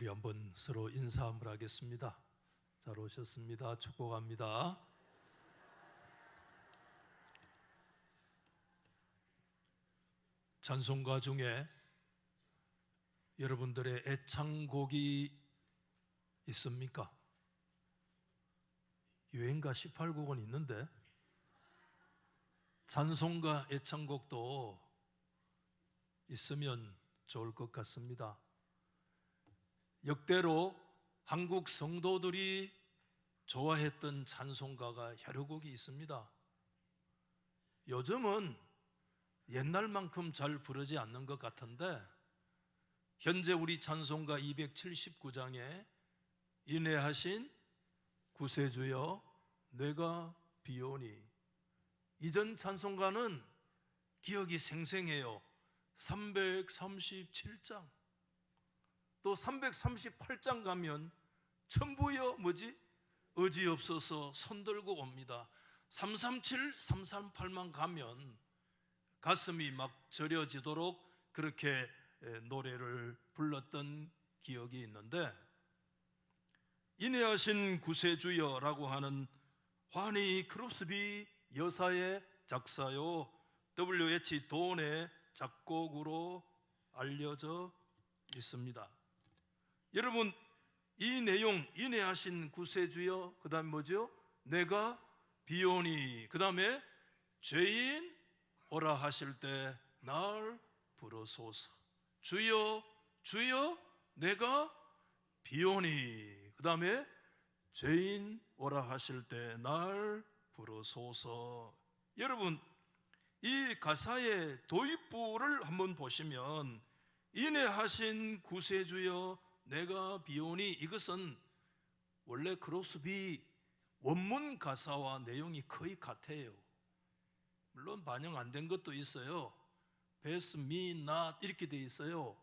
우리 한번 서로 인사 한번 하겠습니다. 잘 오셨습니다. 축복합니다. 찬송가 중에 여러분들의 애창곡이 있습니까? 유행가 18곡은 있는데 찬송가 애창곡도 있으면 좋을 것 같습니다. 역대로 한국 성도들이 좋아했던 찬송가가 여러 곡이 있습니다. 요즘은 옛날만큼 잘 부르지 않는 것 같은데 현재 우리 찬송가 279장에 인애하신 구세주여 내가 비오니, 이전 찬송가는 기억이 생생해요. 337장, 또 338장 가면 천부여 의지없어서 손들고 옵니다. 337, 338만 가면 가슴이 막 저려지도록 그렇게 노래를 불렀던 기억이 있는데, 인애하신 구세주여라고 하는 환희 크로스비 여사의 작사요 W.H. 돈의 작곡으로 알려져 있습니다. 여러분, 이 내용, 인애하신 구세주여, 그 다음에 뭐죠? 내가 비오니, 그 다음에 죄인 오라 하실 때 날 부르소서. 주여 주여 내가 비오니, 그 다음에 죄인 오라 하실 때 날 부르소서. 여러분, 이 가사의 도입부를 한번 보시면 인애하신 구세주여 내가 비오니, 이것은 원래 크로스비 원문 가사와 내용이 거의 같아요. 물론 반영 안 된 것도 있어요. Pass me not 이렇게 돼 있어요.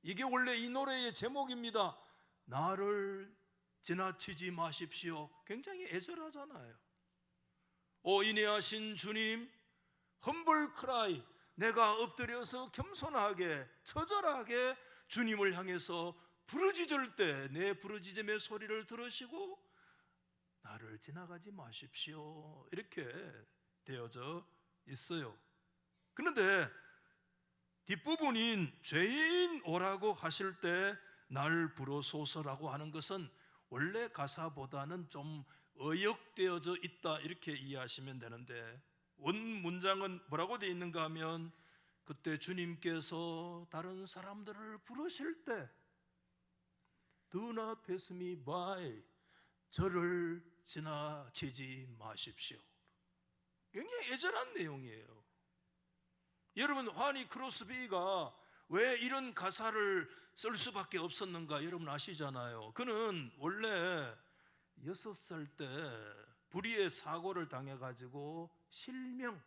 이게 원래 이 노래의 제목입니다. 나를 지나치지 마십시오. 굉장히 애절하잖아요. 오 인애하신 주님, 험블 크라이, 내가 엎드려서 겸손하게 처절하게 주님을 향해서 부르짖을 때 내 부르짖음의 소리를 들으시고 나를 지나가지 마십시오, 이렇게 되어져 있어요. 그런데 뒷부분인 죄인 오라고 하실 때 날 부르소서라고 하는 것은 원래 가사보다는 좀 어역되어져 있다, 이렇게 이해하시면 되는데, 원 문장은 뭐라고 되어 있는가 하면 그때 주님께서 다른 사람들을 부르실 때 Do not pass me by, 저를 지나치지 마십시오. 굉장히 애절한 내용이에요. 여러분, 환희 크로스비가 왜 이런 가사를 쓸 수밖에 없었는가 여러분 아시잖아요. 그는 원래 6살 때 불의의 사고를 당해가지고 실명,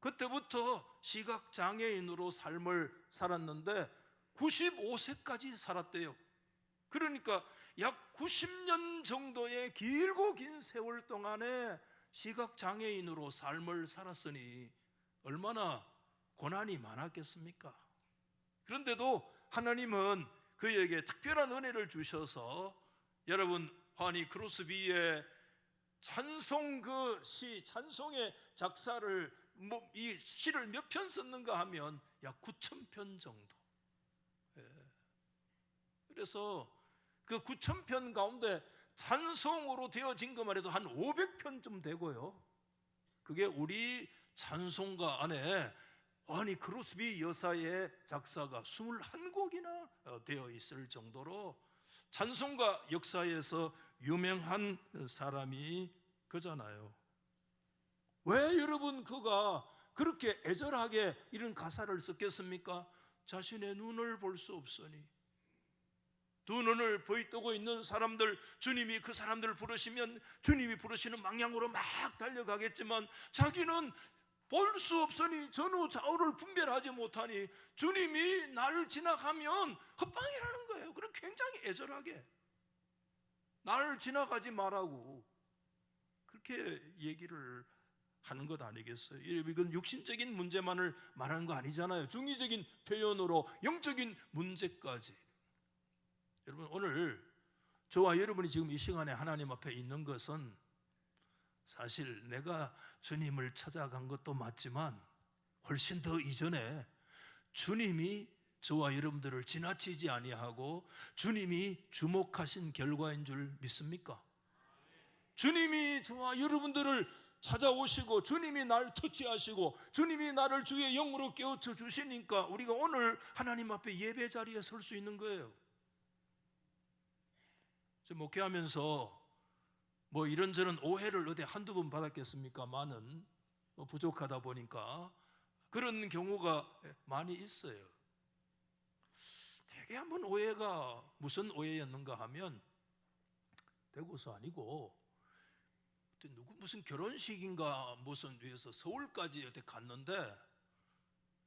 그때부터 시각장애인으로 삶을 살았는데 95세까지 살았대요. 그러니까 약 90년 정도의 길고 긴 세월 동안에 시각장애인으로 삶을 살았으니 얼마나 고난이 많았겠습니까? 그런데도 하나님은 그에게 특별한 은혜를 주셔서, 여러분, 환희 크로스비의 찬송 찬송의 작사를 이 시를 몇 편 썼는가 하면 약 9,000편 정도. 그래서 그 9,000편 가운데 찬송으로 되어진 것만 해도 한 500편쯤 되고요. 그게 우리 찬송가 안에 환희 크로스비 여사의 작사가 21곡이나 되어 있을 정도로 찬송가 역사에서 유명한 사람이 그잖아요. 왜 여러분 그가 그렇게 애절하게 이런 가사를 썼겠습니까? 자신의 눈을 볼 수 없으니, 두 눈을 부이뜨고 있는 사람들, 주님이 그 사람들을 부르시면 주님이 부르시는 방향으로 막 달려가겠지만 자기는 볼 수 없으니 전후 좌우를 분별하지 못하니 주님이 나를 지나가면 헛방이라는 거예요. 그럼 굉장히 애절하게 나를 지나가지 말라고 그렇게 얘기를 하는 것 아니겠어요? 이건 육신적인 문제만을 말하는 거 아니잖아요. 중의적인 표현으로 영적인 문제까지. 여러분, 오늘 저와 여러분이 지금 이 시간에 하나님 앞에 있는 것은 사실 내가 주님을 찾아간 것도 맞지만 훨씬 더 이전에 주님이 저와 여러분들을 지나치지 아니하고 주님이 주목하신 결과인 줄 믿습니까? 주님이 저와 여러분들을 찾아오시고 주님이 날 터치하시고 주님이 나를 주의 영으로 깨우쳐 주시니까 우리가 오늘 하나님 앞에 예배 자리에 설 수 있는 거예요. 저 목회하면서 뭐 이런저런 오해를 어디 한두 번 받았겠습니까? 많은 부족하다 보니까 그런 경우가 많이 있어요. 되게 한번 오해가 무슨 오해였는가 하면 대구서 아니고 누구 무슨 결혼식인가 무슨 위해서 서울까지 어디 갔는데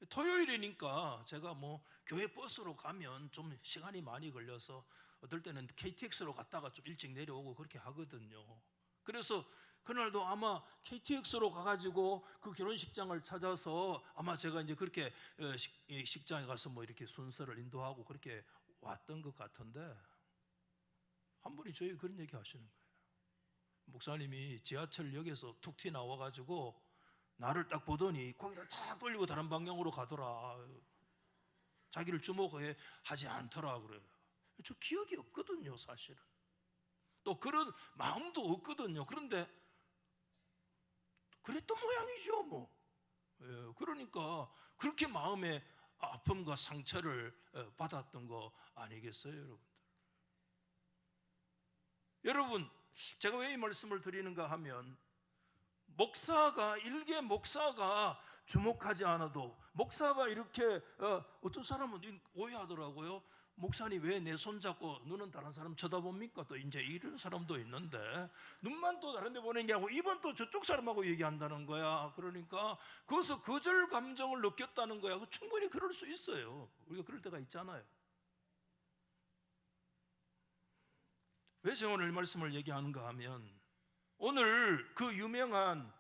토요일이니까 제가 뭐 교회 버스로 가면 좀 시간이 많이 걸려서 어떨 때는 KTX로 갔다가 좀 일찍 내려오고 그렇게 하거든요. 그래서 그날도 아마 KTX로 가가지고 그 결혼식장을 찾아서 아마 제가 이제 그렇게 식장에 가서 뭐 이렇게 순서를 인도하고 그렇게 왔던 것 같은데 한 분이 저에게 그런 얘기 하시는 거예요. 목사님이 지하철역에서 툭 튀 나와가지고 나를 딱 보더니 고개를 탁 돌리고 다른 방향으로 가더라. 자기를 주목하지 않더라 그래요. 저 기억이 없거든요, 사실은. 또 그런 마음도 없거든요. 그런데 그랬던 모양이죠, 뭐. 그러니까 그렇게 마음에 아픔과 상처를 받았던 거 아니겠어요, 여러분들? 여러분, 제가 왜 이 말씀을 드리는가 하면 일개 목사가 주목하지 않아도 목사가 이렇게 어떤 사람은 오해하더라고요. 목사님 왜 내 손 잡고 눈은 다른 사람 쳐다봅니까? 또 이제 이런 사람도 있는데 눈만 또 다른 데 보는 게 아니고 입은 또 저쪽 사람하고 얘기한다는 거야. 그러니까 거기서 거절 감정을 느꼈다는 거야. 충분히 그럴 수 있어요. 우리가 그럴 때가 있잖아요. 왜 제가 오늘 이 말씀을 얘기하는가 하면 오늘 그 유명한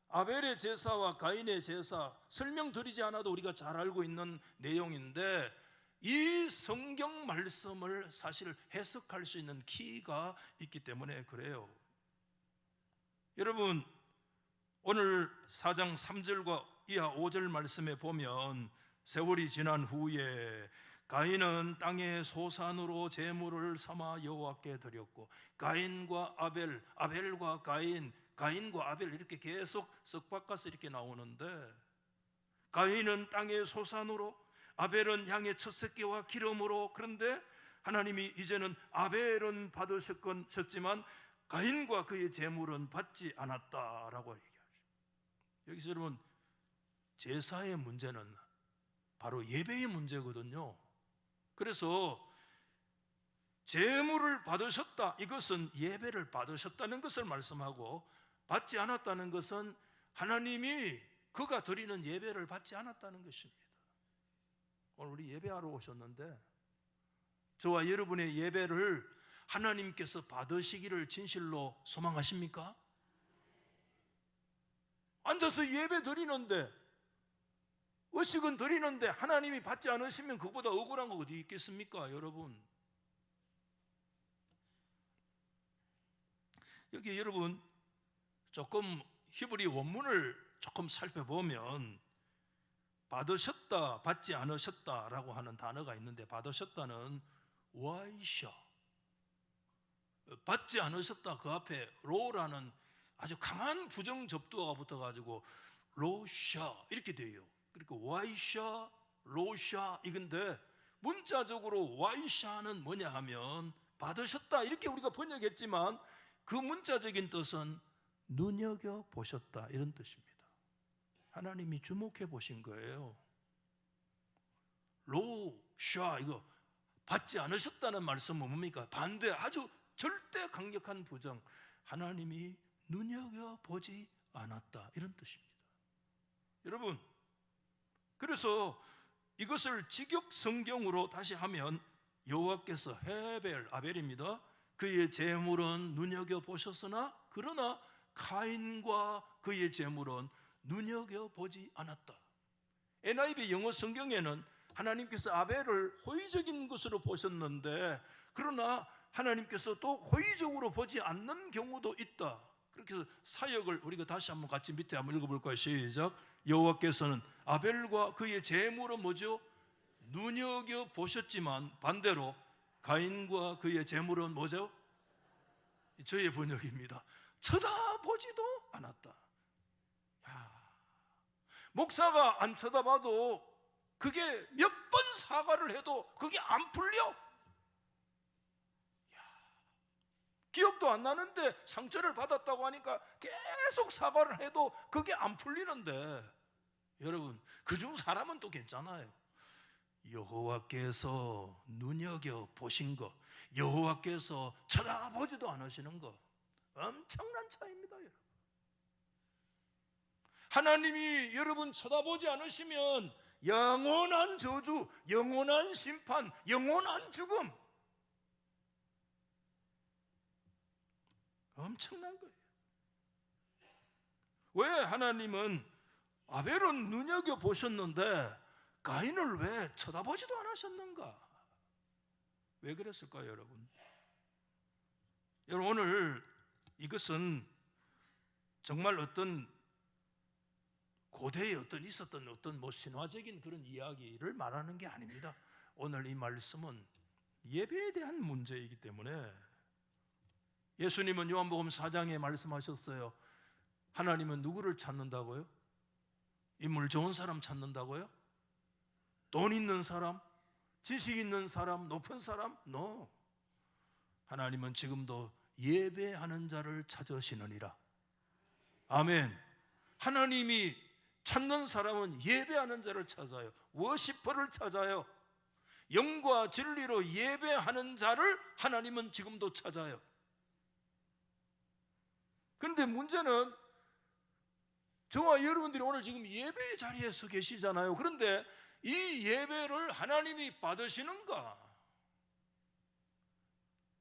아벨의 제사와 가인의 제사 설명드리지 않아도 우리가 잘 알고 있는 내용인데 이 성경 말씀을 사실 해석할 수 있는 키가 있기 때문에 그래요. 여러분, 오늘 4장 3절과 이하 5절 말씀에 보면 세월이 지난 후에 가인은 땅의 소산으로 제물을 삼아 여호와께 드렸고 가인과 아벨, 아벨과 가인, 가인과 아벨 이렇게 계속 섞바꿔서 이렇게 나오는데 가인은 땅의 소산으로 아벨은 양의 첫 새끼와 기름으로 그런데 하나님이 이제는 아벨은 받으셨지만 가인과 그의 제물은 받지 않았다라고 얘기하죠. 여기서 여러분 제사의 문제는 바로 예배의 문제거든요. 그래서 제물을 받으셨다 이것은 예배를 받으셨다는 것을 말씀하고 받지 않았다는 것은 하나님이 그가 드리는 예배를 받지 않았다는 것입니다. 오늘 우리 예배하러 오셨는데 저와 여러분의 예배를 하나님께서 받으시기를 진실로 소망하십니까? 앉아서 예배 드리는데 의식은 드리는데 하나님이 받지 않으시면 그보다 억울한 거 어디 있겠습니까, 여러분? 여기 여러분 조금 히브리 원문을 조금 살펴보면 받으셨다, 받지 않으셨다라고 하는 단어가 있는데 받으셨다는 와이샤, 받지 않으셨다 그 앞에 로라는 아주 강한 부정 접두어가 붙어가지고 로샤 이렇게 돼요. 그러니까 와이샤, 로샤 이건데 문자적으로 와이샤는 뭐냐 하면 받으셨다 이렇게 우리가 번역했지만 그 문자적인 뜻은 눈여겨보셨다 이런 뜻입니다. 하나님이 주목해 보신 거예요. 로샤 이거 받지 않으셨다는 말씀은 뭡니까? 반대 아주 절대 강력한 부정 하나님이 눈여겨보지 않았다 이런 뜻입니다. 여러분 그래서 이것을 직역 성경으로 다시 하면 여호와께서 헤벨 아벨입니다. 그의 제물은 눈여겨보셨으나 그러나 가인과 그의 제물은 눈여겨보지 않았다. NIV 영어 성경에는 하나님께서 아벨을 호의적인 것으로 보셨는데, 그러나 하나님께서 또 호의적으로 보지 않는 경우도 있다. 그렇게 해서 사역을 우리가 다시 한번 같이 밑에 한번 읽어볼까요? 시작. 여호와께서는 아벨과 그의 제물은 뭐죠? 눈여겨 보셨지만 반대로 가인과 그의 제물은 뭐죠? 저의 번역입니다. 쳐다보지도 않았다. 목사가 안 쳐다봐도 그게 몇 번 사과를 해도 그게 안 풀려. 기억도 안 나는데 상처를 받았다고 하니까 계속 사과를 해도 그게 안 풀리는데, 여러분, 그중 사람은 또 괜찮아요. 여호와께서 눈여겨 보신 것, 여호와께서 쳐다보지도 않으시는 것, 엄청난 차이입니다. 여러분, 하나님이 여러분 쳐다보지 않으시면 영원한 저주, 영원한 심판, 영원한 죽음, 엄청난 거예요. 왜 하나님은 아벨은 눈여겨 보셨는데 가인을 왜 쳐다보지도 않으셨는가? 왜 그랬을까요, 여러분? 여러분, 오늘 이것은 정말 어떤 고대에 있었던 어떤 신화적인 그런 이야기를 말하는 게 아닙니다. 오늘 이 말씀은 예배에 대한 문제이기 때문에, 예수님은 요한복음 4장에 말씀하셨어요. 하나님은 누구를 찾는다고요? 인물 좋은 사람 찾는다고요? 돈 있는 사람? 지식 있는 사람? 높은 사람? No. 하나님은 지금도 예배하는 자를 찾으시느니라. 아멘. 하나님이 찾는 사람은 예배하는 자를 찾아요. 워시퍼를 찾아요. 영과 진리로 예배하는 자를 하나님은 지금도 찾아요. 그런데 문제는 저와 여러분들이 오늘 지금 예배의 자리에 서 계시잖아요. 그런데 이 예배를 하나님이 받으시는가?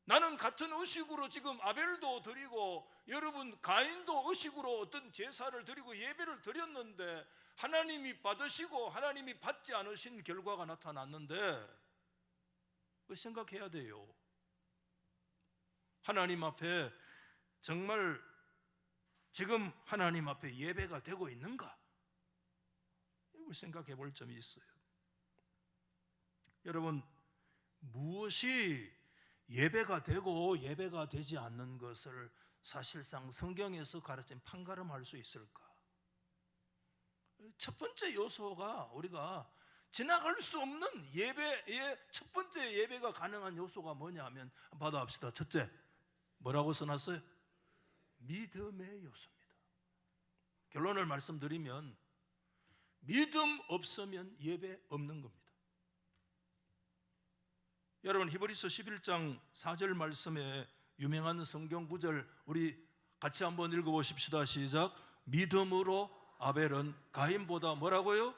나는 같은 의식으로 지금 아벨도 드리고 여러분 가인도 의식으로 어떤 제사를 드리고 예배를 드렸는데 하나님이 받으시고 하나님이 받지 않으신 결과가 나타났는데, 생각해야 돼요. 하나님 앞에 정말 지금 하나님 앞에 예배가 되고 있는가? 이걸 생각해 볼 점이 있어요. 여러분, 무엇이 예배가 되고 예배가 되지 않는 것을 사실상 성경에서 가르친 판가름할 수 있을까? 첫 번째 요소가, 우리가 지나갈 수 없는 예배의 첫 번째 예배가 가능한 요소가 뭐냐 하면, 받아봅시다. 첫째, 뭐라고 써놨어요? 믿음의 요소입니다. 결론을 말씀드리면 믿음 없으면 예배 없는 겁니다. 여러분, 히브리서 11장 4절 말씀에 유명한 성경 구절 우리 같이 한번 읽어보십시다. 시작. 믿음으로 아벨은 가인보다 뭐라고요?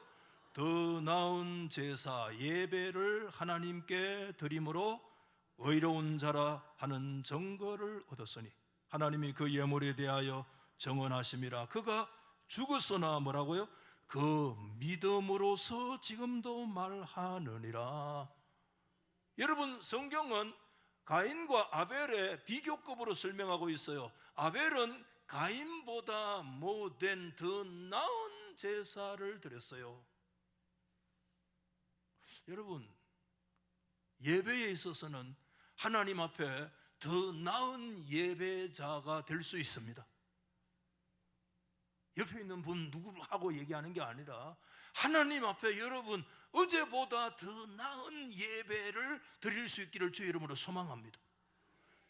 더 나은 제사 예배를 하나님께 드림으로 의로운 자라 하는 증거를 얻었으니 하나님이 그 예물에 대하여 정언하심이라. 그가 죽었으나 뭐라고요? 그 믿음으로서 지금도 말하느니라. 여러분, 성경은 가인과 아벨의 비교급으로 설명하고 있어요. 아벨은 가인보다 못된 더 나은 제사를 드렸어요. 여러분, 예배에 있어서는 하나님 앞에 더 나은 예배자가 될 수 있습니다. 옆에 있는 분 누구하고 얘기하는 게 아니라 하나님 앞에 여러분 어제보다 더 나은 예배를 드릴 수 있기를 주의 이름으로 소망합니다.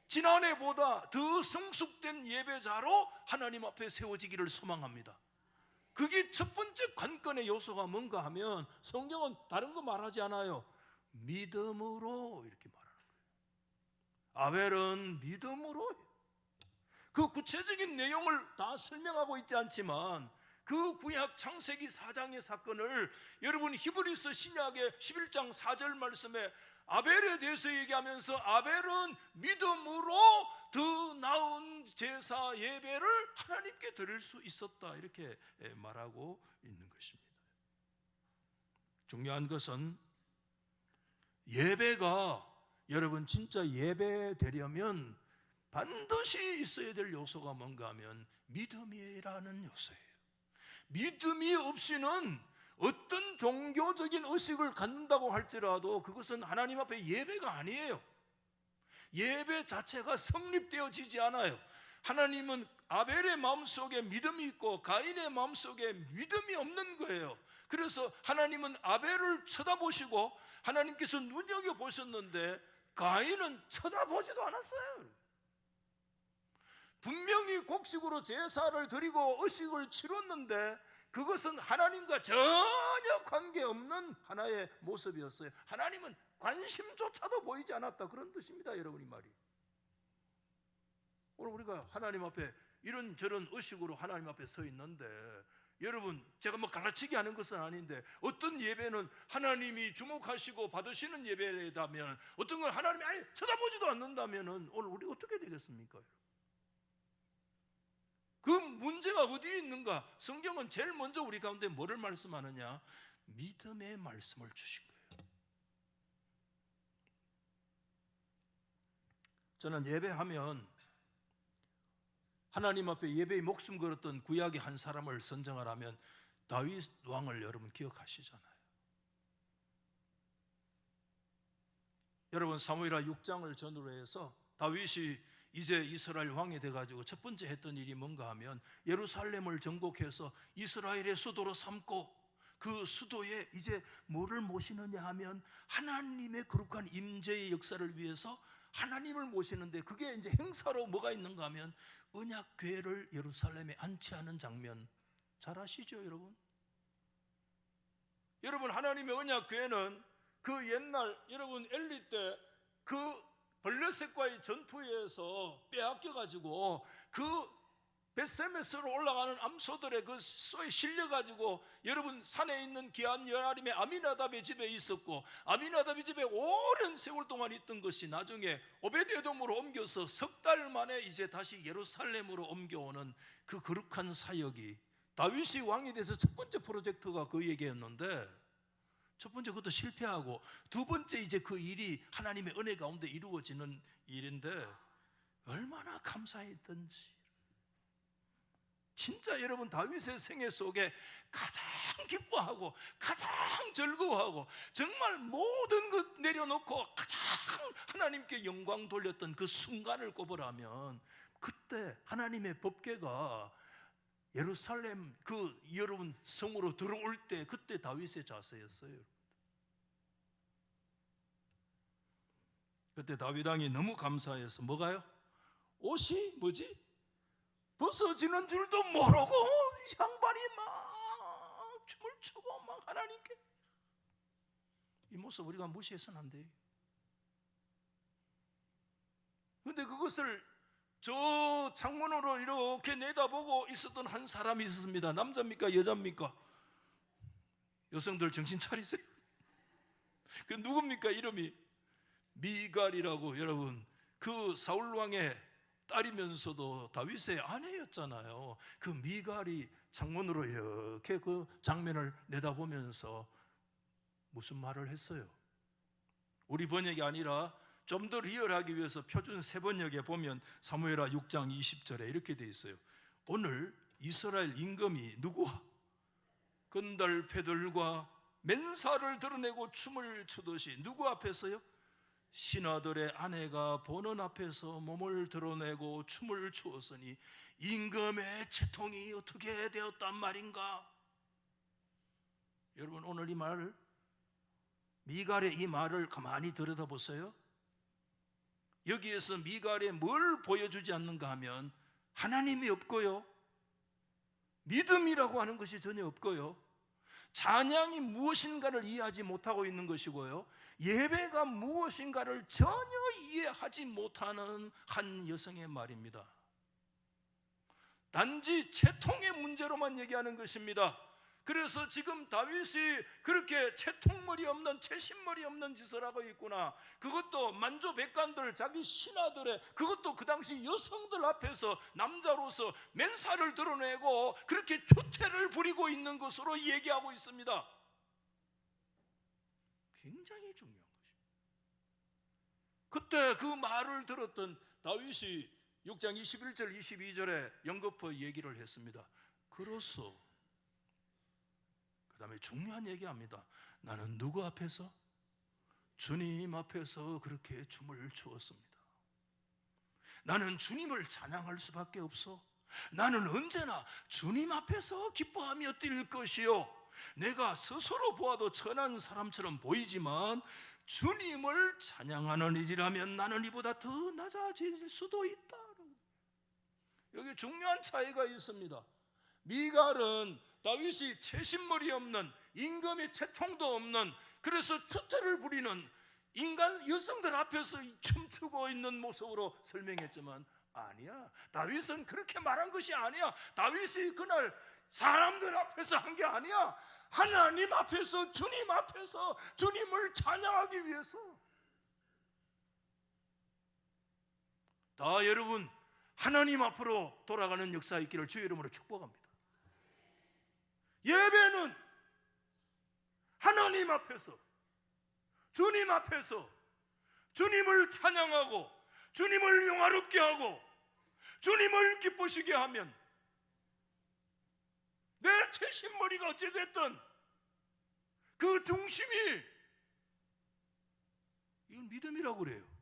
지난해보다 더 성숙된 예배자로 하나님 앞에 세워지기를 소망합니다. 그게 첫 번째 관건의 요소가 뭔가 하면 성경은 다른 거 말하지 않아요. 믿음으로 이렇게 말하는 거예요. 아벨은 믿음으로, 그 구체적인 내용을 다 설명하고 있지 않지만 그 구약 창세기 4장의 사건을 여러분 히브리서 신약의 11장 4절 말씀에 아벨에 대해서 얘기하면서 아벨은 믿음으로 더 나은 제사 예배를 하나님께 드릴 수 있었다, 이렇게 말하고 있는 것입니다. 중요한 것은 예배가 여러분 진짜 예배 되려면 반드시 있어야 될 요소가 뭔가 하면 믿음이라는 요소예요. 믿음이 없이는 어떤 종교적인 의식을 갖는다고 할지라도 그것은 하나님 앞에 예배가 아니에요. 예배 자체가 성립되어지지 않아요. 하나님은 아벨의 마음속에 믿음이 있고 가인의 마음속에 믿음이 없는 거예요. 그래서 하나님은 아벨을 쳐다보시고 하나님께서 눈여겨보셨는데 가인은 쳐다보지도 않았어요. 분명히 곡식으로 제사를 드리고 의식을 치렀는데 그것은 하나님과 전혀 관계없는 하나의 모습이었어요. 하나님은 관심조차도 보이지 않았다, 그런 뜻입니다. 여러분, 이 말이. 오늘 우리가 하나님 앞에 이런저런 의식으로 하나님 앞에 서 있는데, 여러분, 제가 뭐 갈라치기 하는 것은 아닌데 어떤 예배는 하나님이 주목하시고 받으시는 예배라면 어떤 건 하나님이 아예 쳐다보지도 않는다면 오늘 우리 어떻게 되겠습니까? 그 문제가 어디에 있는가? 성경은 제일 먼저 우리 가운데 뭐를 말씀하느냐? 믿음의 말씀을 주신 거예요. 저는 예배하면 하나님 앞에 예배에 목숨 걸었던 구약의 한 사람을 선정을 하면 다윗 왕을 여러분 기억하시잖아요. 여러분, 사무엘하 6장을 전후로 해서 다윗이 이제 이스라엘 왕이 돼가지고 첫 번째 했던 일이 뭔가 하면 예루살렘을 정복해서 이스라엘의 수도로 삼고 그 수도에 이제 뭐를 모시느냐 하면 하나님의 거룩한 임재의 역사를 위해서 하나님을 모시는데, 그게 이제 행사로 뭐가 있는가 하면 언약궤를 예루살렘에 안치하는 장면 잘 아시죠, 여러분? 여러분, 하나님의 언약궤는 그 옛날 여러분 엘리 때 그 블레셋과의 전투에서 빼앗겨가지고 그 벳세메스로 올라가는 암소들의 그 쏘에 실려가지고 여러분 산에 있는 기한 여아림의 아미나답의 집에 있었고, 아미나답의 집에 오랜 세월 동안 있던 것이 나중에 오베드에돔으로 옮겨서 석 달 만에 이제 다시 예루살렘으로 옮겨오는 그 거룩한 사역이 다윗이 왕이 돼서 첫 번째 프로젝트가 그 얘기였는데, 첫 번째 그것도 실패하고 두 번째 이제 그 일이 하나님의 은혜 가운데 이루어지는 일인데 얼마나 감사했던지. 진짜 여러분, 다윗의 생애 속에 가장 기뻐하고 가장 즐거워하고 정말 모든 것 내려놓고 가장 하나님께 영광 돌렸던 그 순간을 꼽으라면 그때 하나님의 법궤가 예루살렘 그 여러분 성으로 들어올 때 그때 다윗의 자세였어요. 그때 다윗 왕이 너무 감사해서 뭐가요? 옷이 뭐지? 벗어지는 줄도 모르고 양반이 막 춤을 추고 막 하나님께, 이 모습 우리가 무시해서는 안 돼요. 그런데 그것을 저 창문으로 이렇게 내다보고 있었던 한 사람이 있었습니다. 남자입니까? 여자입니까? 여성들 정신 차리세요. 그 누굽니까? 이름이 미갈이라고. 여러분, 그 사울왕의 딸이면서도 다윗의 아내였잖아요. 그 미갈이 창문으로 이렇게 그 장면을 내다보면서 무슨 말을 했어요? 우리 번역이 아니라 좀 더 리얼하기 위해서 표준 세번역에 보면 사무엘하 6장 20절에 이렇게 돼 있어요. 오늘 이스라엘 임금이 누구와 건달패들과 맨살을 드러내고 춤을 추듯이 누구 앞에서요? 신하들의 아내가 보는 앞에서 몸을 드러내고 춤을 추었으니 임금의 채통이 어떻게 되었단 말인가? 여러분, 오늘 이 말, 미갈의 이 말을 가만히 들여다보세요. 여기에서 미갈에 뭘 보여주지 않는가 하면 하나님이 없고요, 믿음이라고 하는 것이 전혀 없고요, 찬양이 무엇인가를 이해하지 못하고 있는 것이고요, 예배가 무엇인가를 전혀 이해하지 못하는 한 여성의 말입니다. 단지 채통의 문제로만 얘기하는 것입니다. 그래서 지금 다윗이 그렇게 채통머리 없는, 채신머리 없는 짓을 하고 있구나, 그것도 만조백관들, 자기 신하들의, 그것도 그 당시 여성들 앞에서 남자로서 맨살을 드러내고 그렇게 추태를 부리고 있는 것으로 얘기하고 있습니다. 굉장히 중요한 것입니다. 그때 그 말을 들었던 다윗이 6장 21절 22절에 연거푸 얘기를 했습니다. 그로써 그 다음에 중요한 얘기합니다. 나는 누구 앞에서? 주님 앞에서 그렇게 춤을 추었습니다. 나는 주님을 찬양할 수밖에 없어. 나는 언제나 주님 앞에서 기뻐하며 뛸 것이요, 내가 스스로 보아도 천한 사람처럼 보이지만 주님을 찬양하는 일이라면 나는 이보다 더 낮아질 수도 있다. 여기 중요한 차이가 있습니다. 미갈은 다윗이 채신머리 없는, 임금의 채통도 없는, 그래서 추태를 부리는 인간 여성들 앞에서 춤추고 있는 모습으로 설명했지만, 아니야, 다윗은 그렇게 말한 것이 아니야. 다윗이 그날 사람들 앞에서 한 게 아니야. 하나님 앞에서, 주님 앞에서 주님을 찬양하기 위해서. 다 여러분 하나님 앞으로 돌아가는 역사 있기를 주의 이름으로 축복합니다. 예배는 하나님 앞에서, 주님 앞에서 주님을 찬양하고 주님을 영화롭게 하고 주님을 기쁘시게 하면, 내 채신머리가 어찌됐든 그 중심이, 이건 믿음이라고 그래요.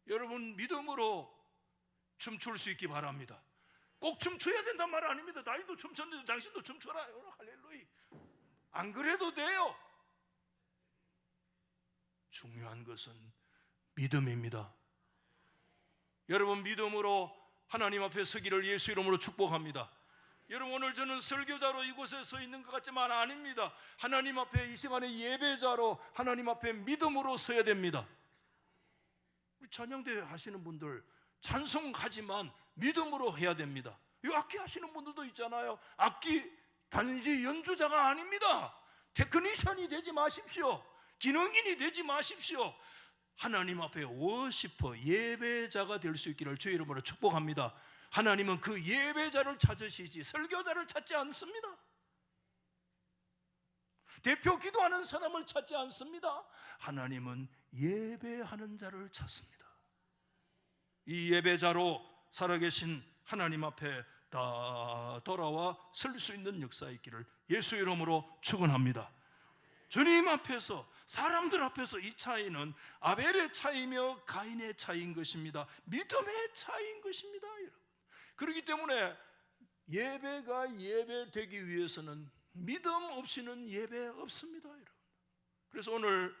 여러분 믿음으로 춤출 수 있기 바랍니다. 꼭 춤춰야 된단 말 아닙니다. 나이도 춤췄는데 당신도 춤춰라. 할렐루야. 안 그래도 돼요. 중요한 것은 믿음입니다. 여러분 믿음으로 하나님 앞에 서기를 예수 이름으로 축복합니다. 여러분 오늘 저는 설교자로 이곳에 서 있는 것 같지만 아닙니다. 하나님 앞에 이 시간에 예배자로 하나님 앞에 믿음으로 서야 됩니다. 우리 찬양대회 하시는 분들 찬송하지만 믿음으로 해야 됩니다. 이 악기 하시는 분들도 있잖아요. 악기 단지 연주자가 아닙니다. 테크니션이 되지 마십시오. 기능인이 되지 마십시오. 하나님 앞에 워시퍼, 예배자가 될 수 있기를 주의 이름으로 축복합니다. 하나님은 그 예배자를 찾으시지 설교자를 찾지 않습니다. 대표 기도하는 사람을 찾지 않습니다. 하나님은 예배하는 자를 찾습니다. 이 예배자로 살아계신 하나님 앞에 다 돌아와 설 수 있는 역사 있기를 예수 이름으로 축원합니다. 주님 앞에서, 사람들 앞에서 이 차이는 아벨의 차이며 가인의 차이인 것입니다. 믿음의 차이인 것입니다, 여러분. 그렇기 때문에 예배가 예배되기 위해서는 믿음 없이는 예배 없습니다, 여러분. 그래서 오늘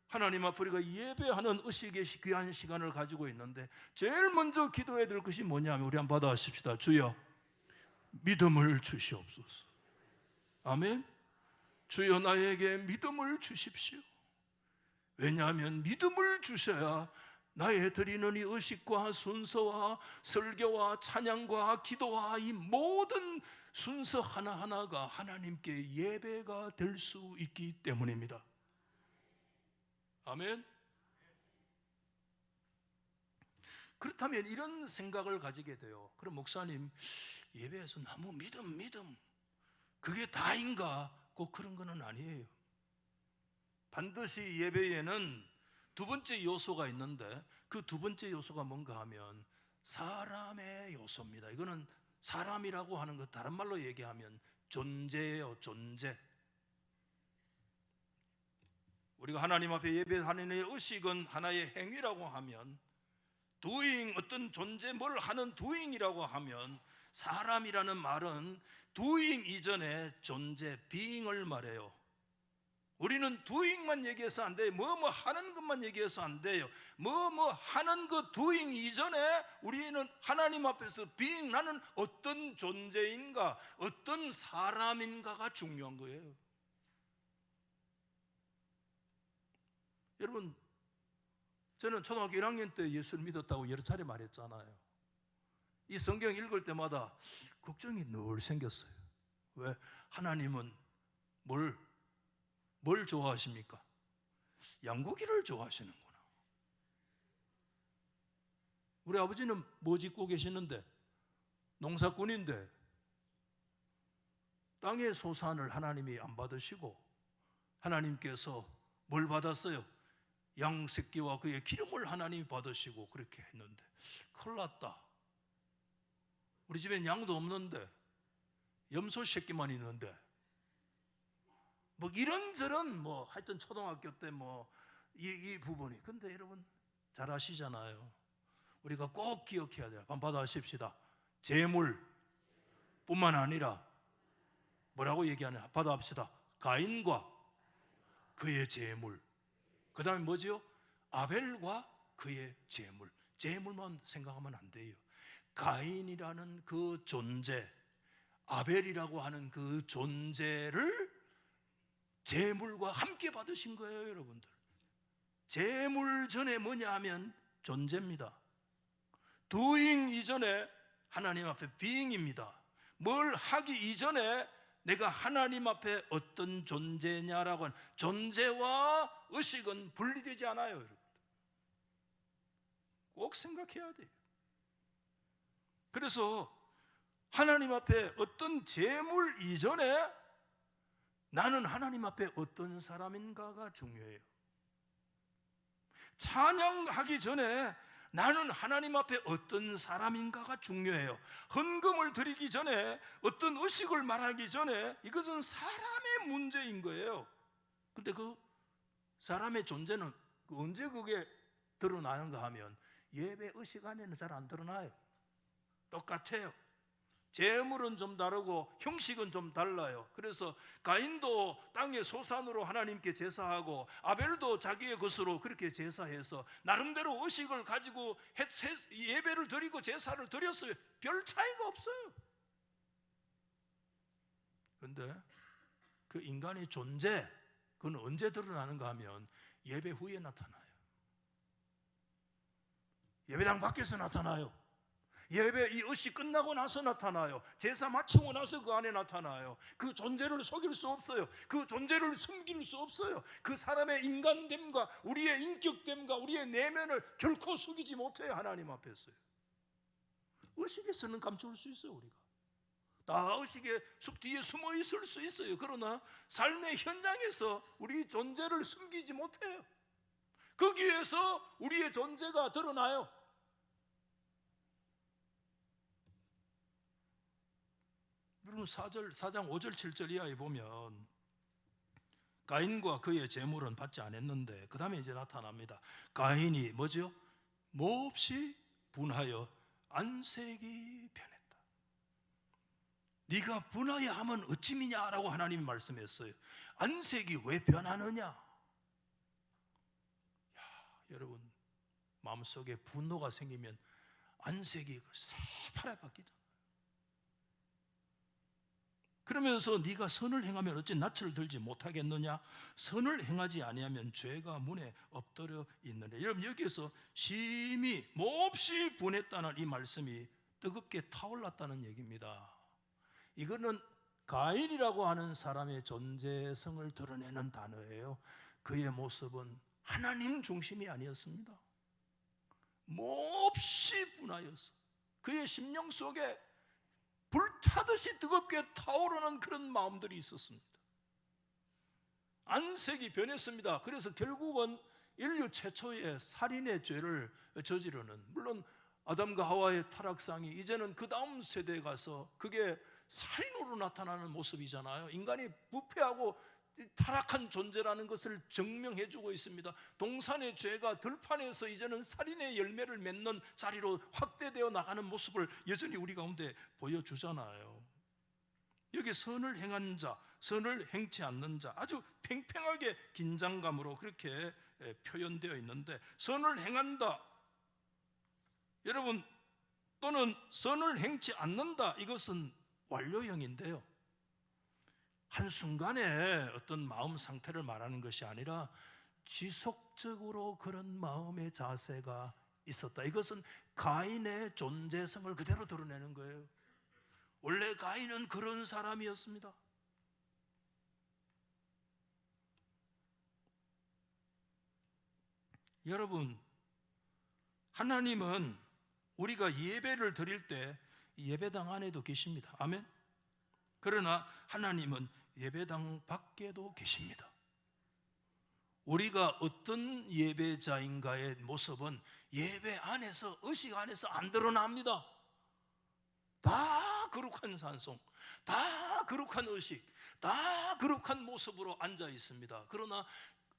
하나님 앞에 우리가 예배하는 의식의 귀한 시간을 가지고 있는데, 제일 먼저 기도해야 될 것이 뭐냐면, 우리 한번 받아하십시다. 주여 믿음을 주시옵소서. 아멘. 주여 나에게 믿음을 주십시오. 왜냐하면 믿음을 주셔야 나의 드리는 이 의식과 순서와 설교와 찬양과 기도와 이 모든 순서 하나하나가 하나님께 예배가 될 수 있기 때문입니다. 아멘. 그렇다면 이런 생각을 가지게 돼요. 그럼 목사님, 예배에서 너무 믿음 그게 다인가? 꼭 그런 건 아니에요. 반드시 예배에는 두 번째 요소가 있는데, 그 두 번째 요소가 뭔가 하면 사람의 요소입니다. 이거는 사람이라고 하는 것, 다른 말로 얘기하면 존재예요, 존재. 우리가 하나님 앞에 예배하는 의식은 하나의 행위라고 하면, doing, 어떤 존재, 뭘 하는 doing이라고 하면, 사람이라는 말은 doing 이전에 존재, being을 말해요. 우리는 doing만 얘기해서 안 돼요. 뭐뭐 하는 것만 얘기해서 안 돼요. 뭐뭐 하는 것 doing 이전에 우리는 하나님 앞에서 being, 나는 어떤 존재인가, 어떤 사람인가가 중요한 거예요. 여러분, 저는 초등학교 1학년 때 예수를 믿었다고 여러 차례 말했잖아요. 이 성경 읽을 때마다 걱정이 늘 생겼어요. 왜? 하나님은 뭘 좋아하십니까? 양고기를 좋아하시는구나. 우리 아버지는 뭐 짓고 계시는데? 농사꾼인데 땅의 소산을 하나님이 안 받으시고 하나님께서 뭘 받았어요? 양 새끼와 그의 기름을 하나님이 받으시고 그렇게 했는데 큰일 났다. 우리 집엔 양도 없는데 염소 새끼만 있는데 뭐 이런저런 뭐 하여튼 초등학교 때 뭐 이 부분이. 근데 여러분 잘 아시잖아요. 우리가 꼭 기억해야 돼요. 한번 받아하십시다. 재물 뿐만 아니라 뭐라고 얘기하냐? 받아합시다. 가인과 그의 재물. 그 다음에 뭐지요? 아벨과 그의 재물. 재물만 생각하면 안 돼요. 가인이라는 그 존재, 아벨이라고 하는 그 존재를 재물과 함께 받으신 거예요, 여러분들. 재물 전에 뭐냐 하면 존재입니다. doing 이전에 하나님 앞에 being입니다. 뭘 하기 이전에 내가 하나님 앞에 어떤 존재냐라고 하는 존재와 의식은 분리되지 않아요, 여러분. 꼭 생각해야 돼요. 그래서 하나님 앞에 어떤 재물 이전에 나는 하나님 앞에 어떤 사람인가가 중요해요. 찬양하기 전에 나는 하나님 앞에 어떤 사람인가가 중요해요. 헌금을 드리기 전에 어떤 의식을 말하기 전에 이것은 사람의 문제인 거예요. 근데 그 사람의 존재는 언제 그게 드러나는가 하면 예배 의식 안에는 잘 안 드러나요. 똑같아요. 재물은 좀 다르고 형식은 좀 달라요. 그래서 가인도 땅의 소산으로 하나님께 제사하고 아벨도 자기의 것으로 그렇게 제사해서 나름대로 의식을 가지고 예배를 드리고 제사를 드렸어요. 별 차이가 없어요. 그런데 그 인간의 존재, 그건 언제 드러나는가 하면 예배 후에 나타나요. 예배당 밖에서 나타나요. 예배 이 의식 끝나고 나서 나타나요. 제사 마치고 나서 그 안에 나타나요. 그 존재를 속일 수 없어요. 그 존재를 숨길 수 없어요. 그 사람의 인간됨과 우리의 인격됨과 우리의 내면을 결코 숙이지 못해요. 하나님 앞에서요. 의식에서는 감출 수 있어요. 우리가 다 의식의 숲 뒤에 숨어 있을 수 있어요. 그러나 삶의 현장에서 우리 존재를 숨기지 못해요. 거기에서 우리의 존재가 드러나요. 여러분 4장 5절 7절 이하에 보면 가인과 그의 재물은 받지 않았는데 그 다음에 이제 나타납니다. 가인이 뭐죠? 몹시 분하여 안색이 변했다. 네가 분하여 하면 어찌미냐라고 하나님이 말씀했어요. 안색이 왜 변하느냐? 야, 여러분 마음속에 분노가 생기면 안색이 새파랗게 바뀌잖아요. 그러면서 네가 선을 행하면 어찌 낯을 들지 못하겠느냐? 선을 행하지 아니하면 죄가 문에 엎드려 있느냐. 여러분 여기에서 심히 몹시 분했다는 이 말씀이 뜨겁게 타올랐다는 얘기입니다. 이거는 가인이라고 하는 사람의 존재성을 드러내는 단어예요. 그의 모습은 하나님 중심이 아니었습니다. 몹시 분하여서 그의 심령 속에 불타듯이 뜨겁게 타오르는 그런 마음들이 있었습니다. 안색이 변했습니다. 그래서 결국은 인류 최초의 살인의 죄를 저지르는, 물론 아담과 하와의 타락상이 이제는 그 다음 세대에 가서 그게 살인으로 나타나는 모습이잖아요. 인간이 부패하고 타락한 존재라는 것을 증명해주고 있습니다. 동산의 죄가 들판에서 이제는 살인의 열매를 맺는 자리로 확대되어 나가는 모습을 여전히 우리 가운데 보여주잖아요. 여기 선을 행한 자, 선을 행치 않는 자, 아주 팽팽하게 긴장감으로 그렇게 표현되어 있는데, 선을 행한다 여러분 또는 선을 행치 않는다, 이것은 완료형인데요, 한순간에 어떤 마음 상태를 말하는 것이 아니라 지속적으로 그런 마음의 자세가 있었다. 이것은 가인의 존재성을 그대로 드러내는 거예요. 원래 가인은 그런 사람이었습니다. 여러분, 하나님은 우리가 예배를 드릴 때 예배당 안에도 계십니다. 아멘. 그러나 하나님은 예배당 밖에도 계십니다. 우리가 어떤 예배자인가의 모습은 예배 안에서, 의식 안에서 안 드러납니다. 다 거룩한 찬송, 다 거룩한 의식, 다 거룩한 모습으로 앉아 있습니다. 그러나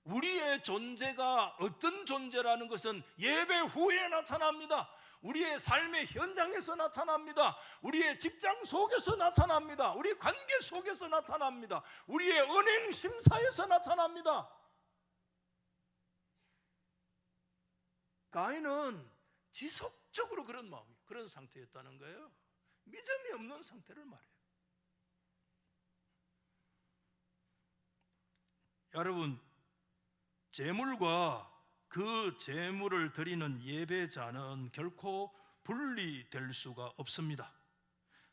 우리의 존재가 어떤 존재라는 것은 예배 후에 나타납니다. 우리의 삶의 현장에서 나타납니다. 우리의 직장 속에서 나타납니다. 우리 관계 속에서 나타납니다. 우리의 은행 심사에서 나타납니다. 가인은 지속적으로 그런 마음이, 그런 상태였다는 거예요. 믿음이 없는 상태를 말해요. 여러분, 제물과 그 제물을 드리는 예배자는 결코 분리될 수가 없습니다.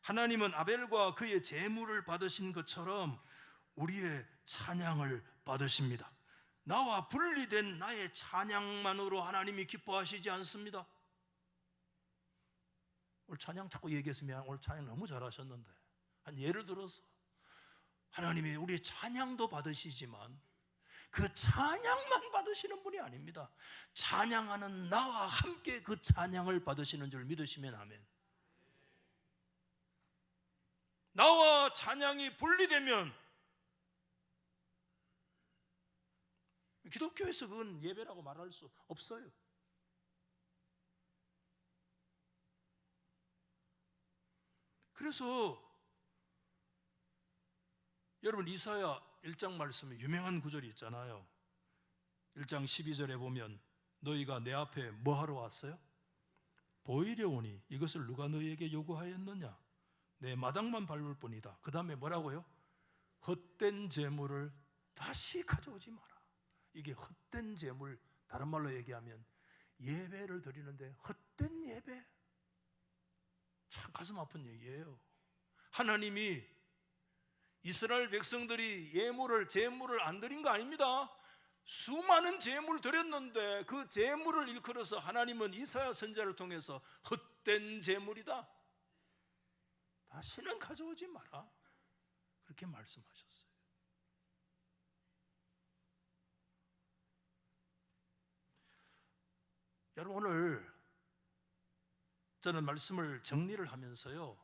하나님은 아벨과 그의 제물을 받으신 것처럼 우리의 찬양을 받으십니다. 나와 분리된 나의 찬양만으로 하나님이 기뻐하시지 않습니다. 오늘 찬양 자꾸 얘기했으면 오늘 찬양 너무 잘하셨는데, 한 예를 들어서 하나님이 우리의 찬양도 받으시지만 그 찬양만 받으시는 분이 아닙니다. 찬양하는 나와 함께 그 찬양을 받으시는 줄 믿으시면 아멘. 나와 찬양이 분리되면 기독교에서 그건 예배라고 말할 수 없어요. 그래서 여러분, 이사야 1장 말씀에 유명한 구절이 있잖아요. 1장 12절에 보면 너희가 내 앞에 뭐하러 왔어요? 보이려 오니 이것을 누가 너희에게 요구하였느냐? 내 마당만 밟을 뿐이다. 그 다음에 뭐라고요? 헛된 재물을 다시 가져오지 마라. 이게 헛된 재물, 다른 말로 얘기하면 예배를 드리는데 헛된 예배, 참 가슴 아픈 얘기예요. 하나님이 이스라엘 백성들이 제물을 안 드린 거 아닙니다. 수많은 제물 드렸는데 그 제물을 일컬어서 하나님은 이사야 선지자를 통해서 헛된 제물이다, 다시는 가져오지 마라, 그렇게 말씀하셨어요. 여러분, 오늘 저는 말씀을 정리를 하면서요,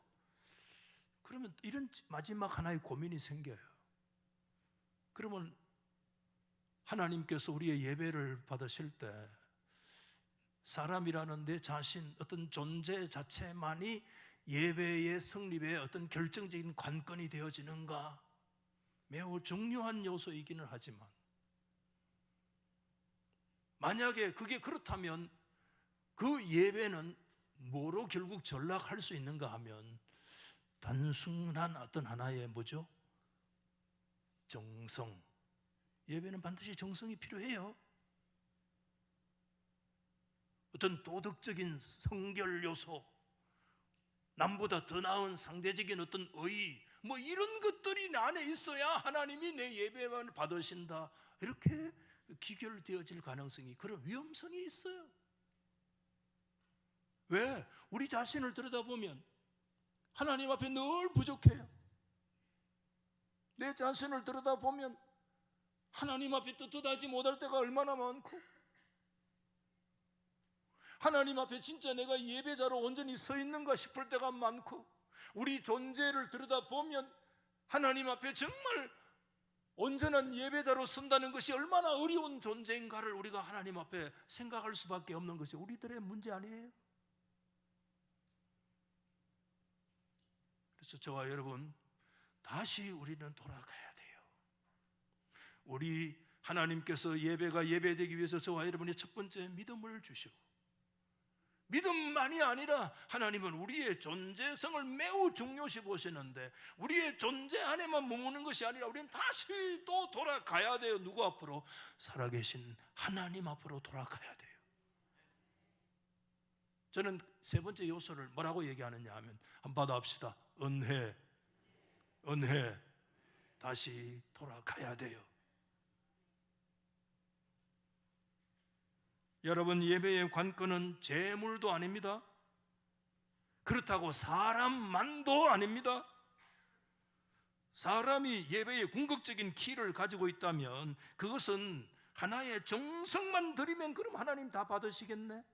그러면 이런 마지막 하나의 고민이 생겨요. 그러면 하나님께서 우리의 예배를 받으실 때 사람이라는 내 자신, 어떤 존재 자체만이 예배의 성립의 어떤 결정적인 관건이 되어지는가? 매우 중요한 요소이기는 하지만, 만약에 그게 그렇다면 그 예배는 뭐로 결국 전락할 수 있는가 하면 단순한 어떤 하나의 뭐죠? 정성. 예배는 반드시 정성이 필요해요. 어떤 도덕적인 성결 요소, 남보다 더 나은 상대적인 어떤 의, 뭐 이런 것들이 내 안에 있어야 하나님이 내 예배만 받으신다, 이렇게 기결되어질 가능성이, 그런 위험성이 있어요. 왜? 우리 자신을 들여다보면 하나님 앞에 늘 부족해요. 내 자신을 들여다보면 하나님 앞에 떳떳하지 못할 때가 얼마나 많고, 하나님 앞에 진짜 내가 예배자로 온전히 서 있는가 싶을 때가 많고, 우리 존재를 들여다보면 하나님 앞에 정말 온전한 예배자로 선다는 것이 얼마나 어려운 존재인가를 우리가 하나님 앞에 생각할 수밖에 없는 것이 우리들의 문제 아니에요? 그래서 저와 여러분, 다시 우리는 돌아가야 돼요. 우리 하나님께서 예배가 예배되기 위해서 저와 여러분이 첫 번째 믿음을 주시고, 믿음만이 아니라 하나님은 우리의 존재성을 매우 중요시 보시는데, 우리의 존재 안에만 머무는 것이 아니라 우리는 다시 또 돌아가야 돼요. 누구 앞으로? 살아계신 하나님 앞으로 돌아가야 돼요. 저는 세 번째 요소를 뭐라고 얘기하느냐 하면, 한번 받아봅시다. 은혜. 다시 돌아가야 돼요. 여러분, 예배의 관건은 재물도 아닙니다. 그렇다고 사람만도 아닙니다. 사람이 예배의 궁극적인 키를 가지고 있다면 그것은 하나의 정성만 드리면 그럼 하나님 다 받으시겠네?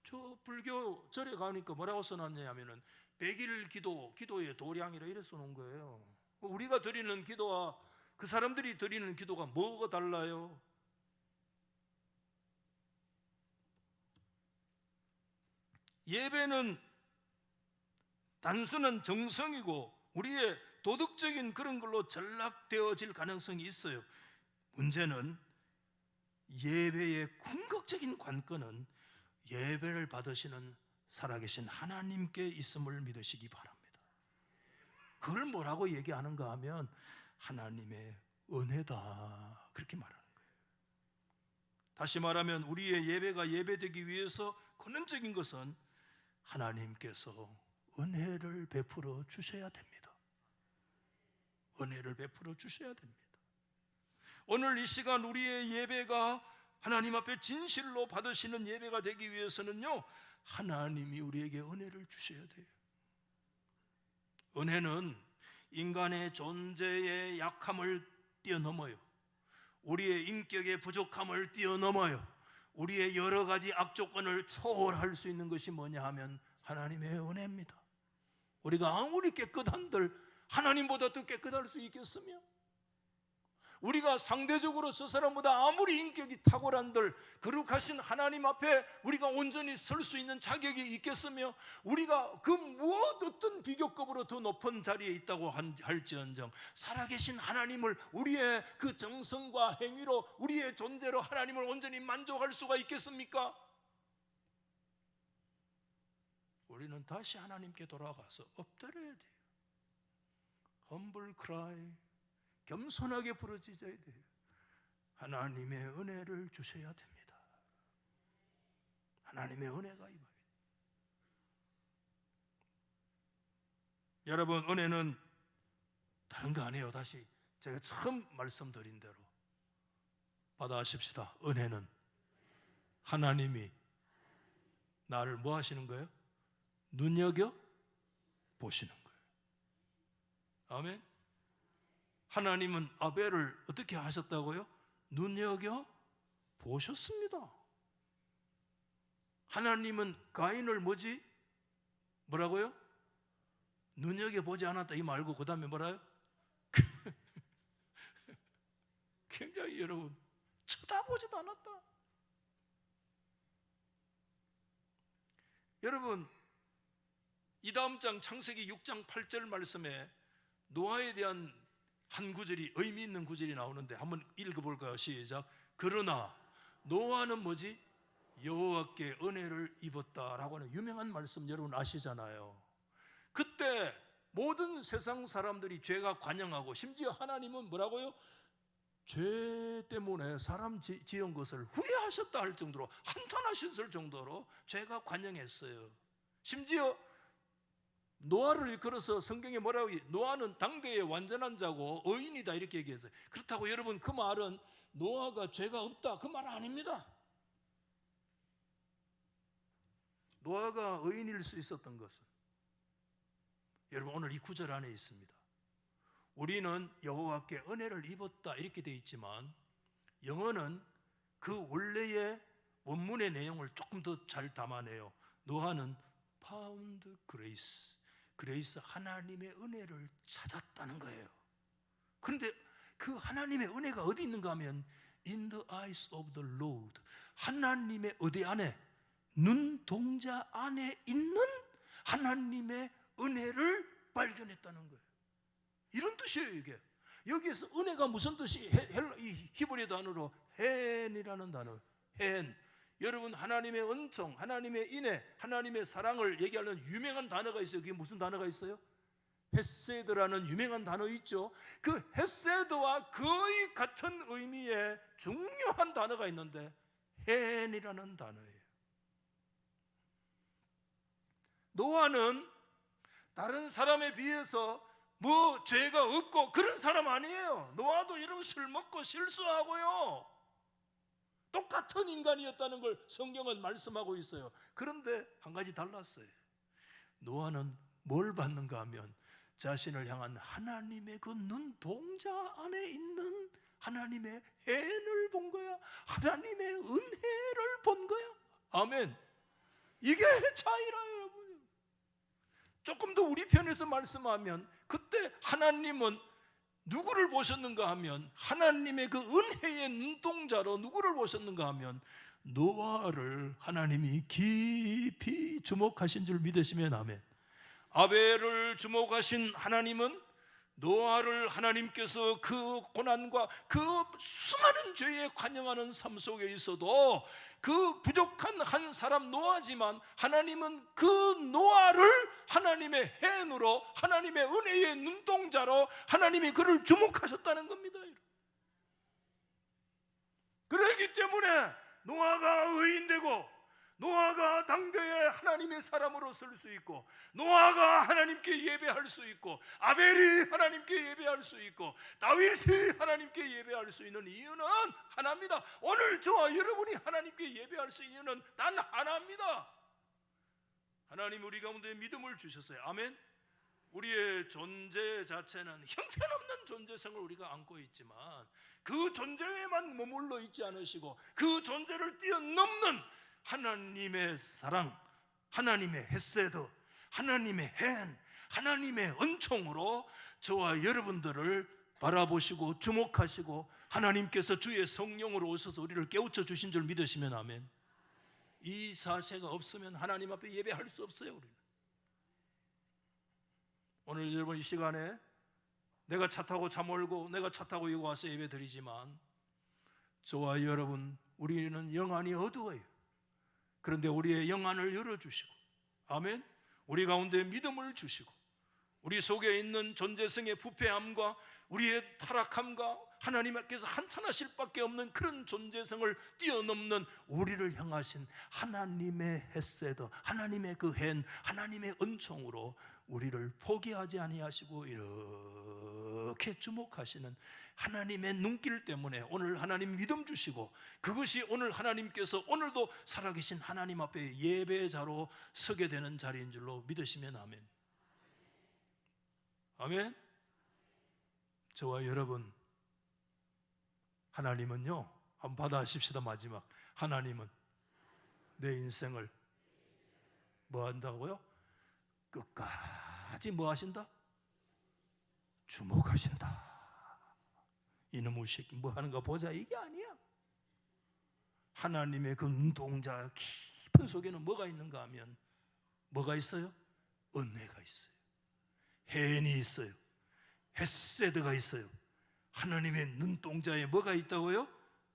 저 불교 절에 가니까 뭐라고 써놨냐면은 100일 기도의 도량이라 이래 써놓은 거예요. 우리가 드리는 기도와 그 사람들이 드리는 기도가 뭐가 달라요? 예배는 단순한 정성이고 우리의 도덕적인 그런 걸로 전락되어질 가능성이 있어요. 문제는 예배의 궁극적인 관건은 예배를 받으시는 살아계신 하나님께 있음을 믿으시기 바랍니다. 그걸 뭐라고 얘기하는가 하면 하나님의 은혜다, 그렇게 말하는 거예요. 다시 말하면 우리의 예배가 예배되기 위해서 근원적인 것은 하나님께서 은혜를 베풀어 주셔야 됩니다. 은혜를 베풀어 주셔야 됩니다. 오늘 이 시간 우리의 예배가 하나님 앞에 진실로 받으시는 예배가 되기 위해서는요, 하나님이 우리에게 은혜를 주셔야 돼요. 은혜는 인간의 존재의 약함을 뛰어넘어요. 우리의 인격의 부족함을 뛰어넘어요. 우리의 여러 가지 악조건을 초월할 수 있는 것이 뭐냐 하면 하나님의 은혜입니다. 우리가 아무리 깨끗한들 하나님보다 더 깨끗할 수 있겠으며, 우리가 상대적으로 저 사람보다 아무리 인격이 탁월한들 거룩하신 하나님 앞에 우리가 온전히 설 수 있는 자격이 있겠으며, 우리가 그 무엇 어떤 비교급으로 더 높은 자리에 있다고 할지언정 살아계신 하나님을 우리의 그 정성과 행위로, 우리의 존재로 하나님을 온전히 만족할 수가 있겠습니까? 우리는 다시 하나님께 돌아가서 엎드려야 돼요. Humble cry, 겸손하게 부르짖어야 돼요. 하나님의 은혜를 주셔야 됩니다. 하나님의 은혜가 임하게 돼요. 여러분, 은혜는 다른 거 아니에요. 다시 제가 처음 말씀드린 대로 받아하십시다. 은혜는 하나님이 나를 뭐 하시는 거예요? 눈여겨 보시는 거예요. 아멘. 하나님은 아벨을 어떻게 하셨다고요? 눈여겨 보셨습니다. 하나님은 가인을 뭐라고요? 눈여겨 보지 않았다 이 말고 그 다음에 뭐라요? 굉장히 여러분 쳐다보지도 않았다. 여러분, 이 다음 장 창세기 6장 8절 말씀에 노아에 대한 한 구절이, 의미 있는 구절이 나오는데 한번 읽어볼까요? 시작. 그러나 노아는 여호와께 은혜를 입었다라고 하는 유명한 말씀 여러분 아시잖아요. 그때 모든 세상 사람들이 죄가 관영하고, 심지어 하나님은 뭐라고요? 죄 때문에 사람 지은 것을 후회하셨다 할 정도로, 한탄하셨을 정도로 죄가 관영했어요. 심지어 노아를 일컬어서 성경에 뭐라고 해요? 노아는 당대의 완전한 자고 의인이다 이렇게 얘기했어요. 그렇다고 여러분 그 말은 노아가 죄가 없다 그 말 아닙니다. 노아가 의인일 수 있었던 것은 여러분 오늘 이 구절 안에 있습니다. 우리는 여호와께 은혜를 입었다 이렇게 되어 있지만 영어는 그 원래의 원문의 내용을 조금 더 잘 담아내요. 노아는 found grace, 그레이스 하나님의 은혜를 찾았다는 거예요. 그런데 그 하나님의 은혜가 어디 있는가 하면 in the eyes of the Lord, 하나님의 어디 안에? 눈동자 안에 있는 하나님의 은혜를 발견했다는 거예요. 이런 뜻이에요 이게. 여기에서 은혜가 무슨 뜻이? 이 히브리 단어로 헨이라는 단어. 헨. 여러분 하나님의 은총, 하나님의 인애, 하나님의 사랑을 얘기하는 유명한 단어가 있어요. 그게 무슨 단어가 있어요? 헤세드라는 유명한 단어 있죠. 그 헤세드와 거의 같은 의미의 중요한 단어가 있는데 헨이라는 단어예요. 노아는 다른 사람에 비해서 뭐 죄가 없고 그런 사람 아니에요. 노아도 여러분 술 먹고 실수하고요, 똑같은 인간이었다는 걸 성경은 말씀하고 있어요. 그런데 한 가지 달랐어요. 노아는 뭘 받는가 하면 자신을 향한 하나님의 그 눈동자 안에 있는 하나님의 해를 본 거야. 하나님의 은혜를 본 거야. 아멘. 이게 차이라 여러분. 조금 더 우리 편에서 말씀하면 그때 하나님은 누구를 보셨는가 하면 하나님의 그 은혜의 눈동자로 누구를 보셨는가 하면 노아를 하나님이 깊이 주목하신 줄 믿으시면 아멘. 아벨을 주목하신 하나님은 노아를 하나님께서 그 고난과 그 수많은 죄에 관영하는 삶 속에 있어도 그 부족한 한 사람 노아지만 하나님은 그 노아를 하나님의 해으로 하나님의 은혜의 눈동자로 하나님이 그를 주목하셨다는 겁니다. 그렇기 때문에 노아가 의인되고 노아가 당대에 하나님의 사람으로 설 수 있고 노아가 하나님께 예배할 수 있고 아벨이 하나님께 예배할 수 있고 다윗이 하나님께 예배할 수 있는 이유는 하나입니다. 오늘 저와 여러분이 하나님께 예배할 수 있는 이유는 단 하나입니다. 하나님 우리 가운데 믿음을 주셨어요. 아멘. 우리의 존재 자체는 형편없는 존재성을 우리가 안고 있지만 그 존재에만 머물러 있지 않으시고 그 존재를 뛰어넘는 하나님의 사랑, 하나님의 헤세드, 하나님의 헨, 하나님의 은총으로 저와 여러분들을 바라보시고 주목하시고 하나님께서 주의 성령으로 오셔서 우리를 깨우쳐 주신 줄 믿으시면 아멘. 이 사실가 없으면 하나님 앞에 예배할 수 없어요. 우리는 오늘 여러분 이 시간에 내가 차 타고 차 몰고 내가 차 타고 여기 와서 예배 드리지만 저와 여러분 우리는 영안이 어두워요. 그런데 우리의 영안을 열어주시고 아멘. 우리 가운데 믿음을 주시고 우리 속에 있는 존재성의 부패함과 우리의 타락함과 하나님께서 한탄하실 밖에 없는 그런 존재성을 뛰어넘는 우리를 향하신 하나님의 헤세드, 하나님의 그 헨, 하나님의 은총으로 우리를 포기하지 아니하시고 이렇게 주목하시는 하나님의 눈길 때문에 오늘 하나님 믿음 주시고 그것이 오늘 하나님께서 오늘도 살아계신 하나님 앞에 예배자로 서게 되는 자리인 줄로 믿으시면 아멘. 아멘. 저와 여러분 하나님은요 한번 받아하십시다. 마지막 하나님은 내 인생을 뭐 한다고요? 끝까지 뭐 하신다? 주목하신다. 이놈의 새끼 뭐 하는가 보자 이게 아니야. 하나님의 그 눈동자 깊은 속에는 뭐가 있는가 하면 뭐가 있어요? 은혜가 있어요. 헨이 있어요. 헤세드가 있어요. 하나님의 눈동자에 뭐가 있다고요?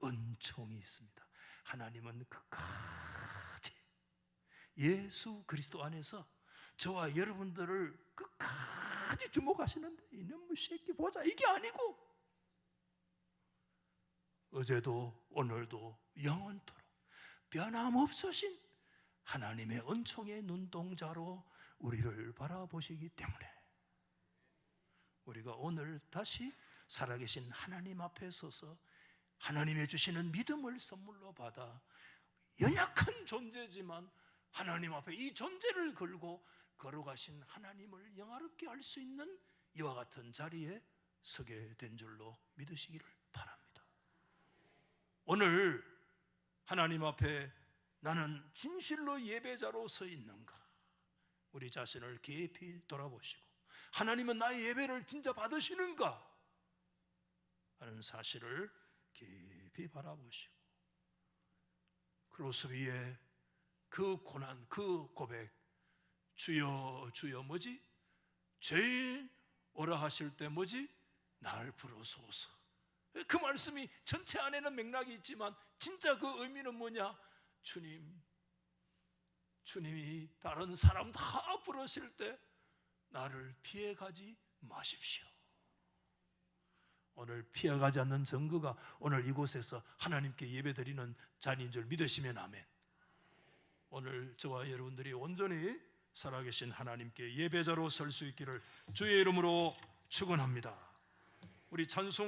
은총이 있습니다. 하나님은 끝까지 예수 그리스도 안에서 저와 여러분들을 끝까지 주목하시는데 이놈의 새끼 보자 이게 아니고 어제도 오늘도 영원토록 변함없으신 하나님의 은총의 눈동자로 우리를 바라보시기 때문에 우리가 오늘 다시 살아계신 하나님 앞에 서서 하나님의 주시는 믿음을 선물로 받아 연약한 존재지만 하나님 앞에 이 존재를 걸고 걸어가신 하나님을 영화롭게 할 수 있는 이와 같은 자리에 서게 된 줄로 믿으시기를 바랍니다. 오늘 하나님 앞에 나는 진실로 예배자로 서 있는가? 우리 자신을 깊이 돌아보시고 하나님은 나의 예배를 진짜 받으시는가? 하는 사실을 깊이 바라보시고 크로스 위에 그 고난, 그 고백 주여 주여 뭐지? 죄인 오라 하실 때 뭐지? 날 부르소서. 그 말씀이 전체 안에는 맥락이 있지만 진짜 그 의미는 뭐냐? 주님이 다른 사람 다 부르실 때 나를 피해가지 마십시오. 오늘 피해가지 않는 증거가 오늘 이곳에서 하나님께 예배드리는 자리인 줄 믿으시면 아멘. 오늘 저와 여러분들이 온전히 살아계신 하나님께 예배자로 설 수 있기를 주의 이름으로 축원합니다. 우리 찬송